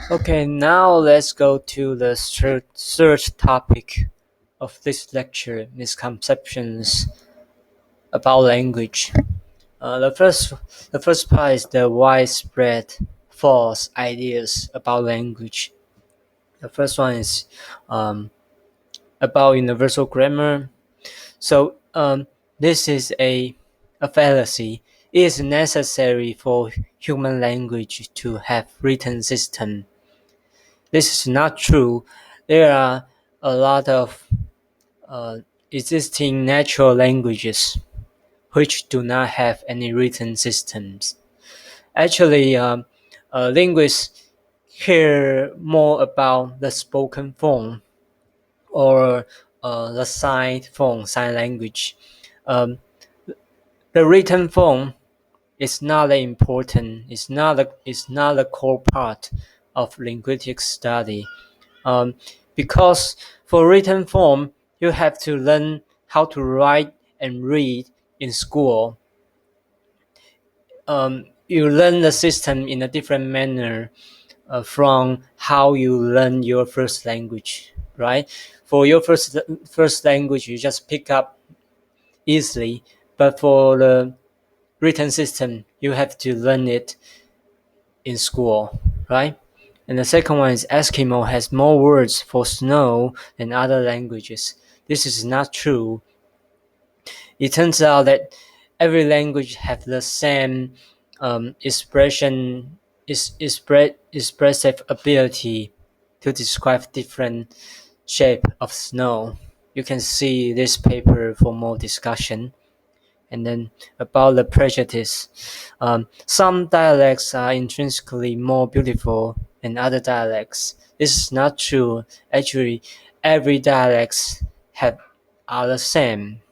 Okay, now let's go to the third topic of this lecture, misconceptions about language. The first part is the widespread false ideas about language. The first one is um, about universal grammar. So this is a fallacy. It is necessary for human language to have written system. This is not true. There are a lot of uh, existing natural languages which do not have any written systems. Actually, linguists care more about the spoken form or the sign language. Um, the written form is not important. It's not a core part of linguistic study. Um, because for written form, you have to learn how to write and read in school. You learn the system in a different manner from how you learn your first language, right? For your first language, you just pick up easily, but for the written system, you have to learn it in school, right? And the second one is Eskimo has more words for snow than other languages. This is not true. It turns out that every language has the same expressive ability to describe different shape of snow. You can see this paper for more discussion. And then about the prejudice, some dialects are intrinsically more beautiful than other dialects. This is not true. Actually, every dialects are the same.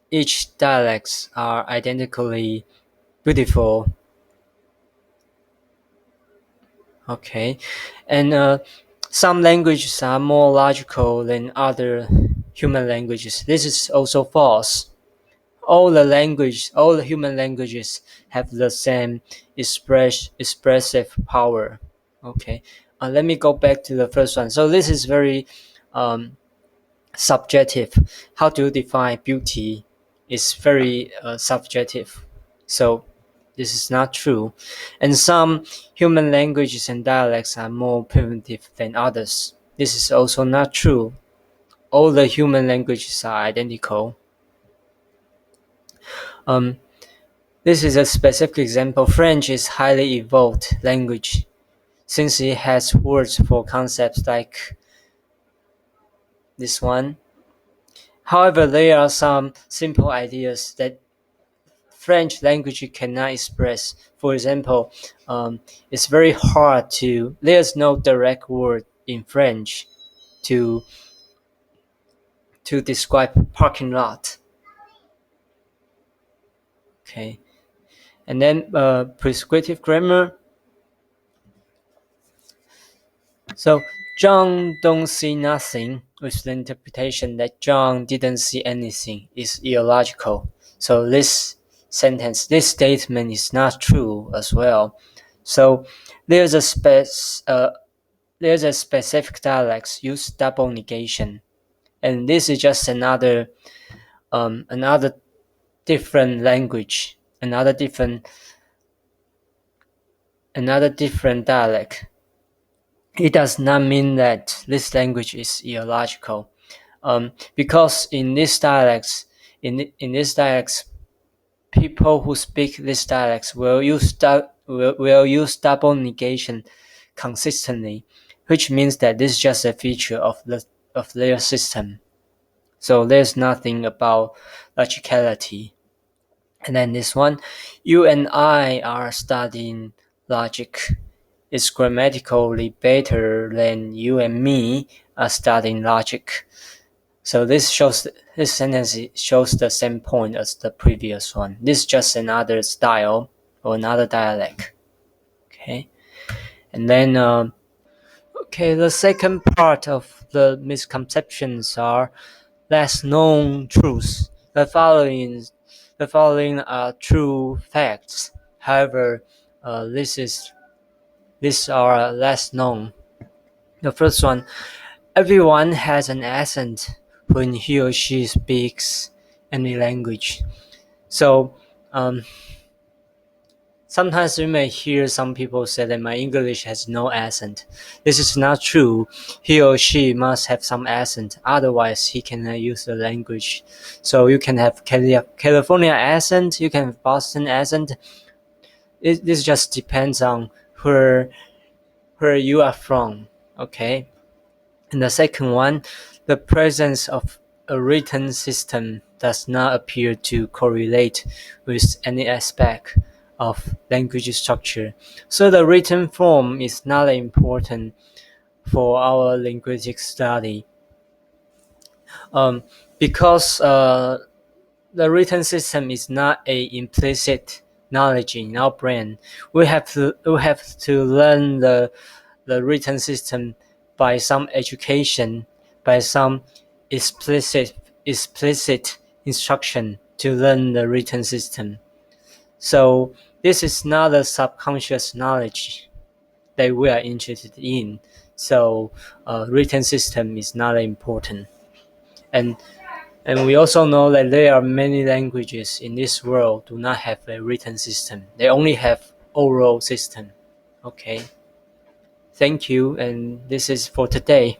Each dialects are identically beautiful. Okay, and some languages are more logical than other human languages. This is also false. All the human languages have the same expressive power. Okay, let me go back to the first one. So this is very um, subjective. How to define beauty is very subjective. So this is not true. And some human languages and dialects are more primitive than others. This is also not true. All the human languages are identical. Um, This is a specific example. French is highly evolved language since it has words for concepts like this one. However, there are some simple ideas that French language cannot express. For example, it's very hard there's no direct word in French to describe parking lot. Okay, and then prescriptive grammar. So John don't see nothing with the interpretation that John didn't see anything is illogical. So this statement is not true as well. So there's a specific dialects use double negation, and this is just another different language, another different dialect. It does not mean that this language is illogical, because in this dialects, people who speak these dialects will use double negation consistently, which means that this is just a feature of their system. So there's nothing about logicality. And then this one, you and I are studying logic. Is grammatically better than you and me are studying logic. So this sentence shows the same point as the previous one. This is just another style or another dialect. Okay, and then the second part of the misconceptions are less known truths. The following are true facts. However, this is These are less known. The first one, everyone has an accent when he or she speaks any language. So um, sometimes you may hear some people say that my English has no accent. This is not true. He or she must have some accent, otherwise he cannot use the language. So you can have California accent, you can have Boston accent. This just depends on where you are from. Okay. And the second one, the presence of a written system does not appear to correlate with any aspect of language structure. So the written form is not important for our linguistic study, um, because the written system is not a implicit knowledge in our brain. We have to learn the written system by some education, by some explicit instruction to learn the written system. So this is not a subconscious knowledge that we are interested in. So written system is not important. And and we also know that there are many languages in this world do not have a written system. They only have oral system. Okay. Thank you, and this is for today.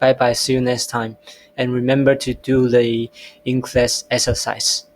Bye bye. See you next time. And remember to do the in-class exercise.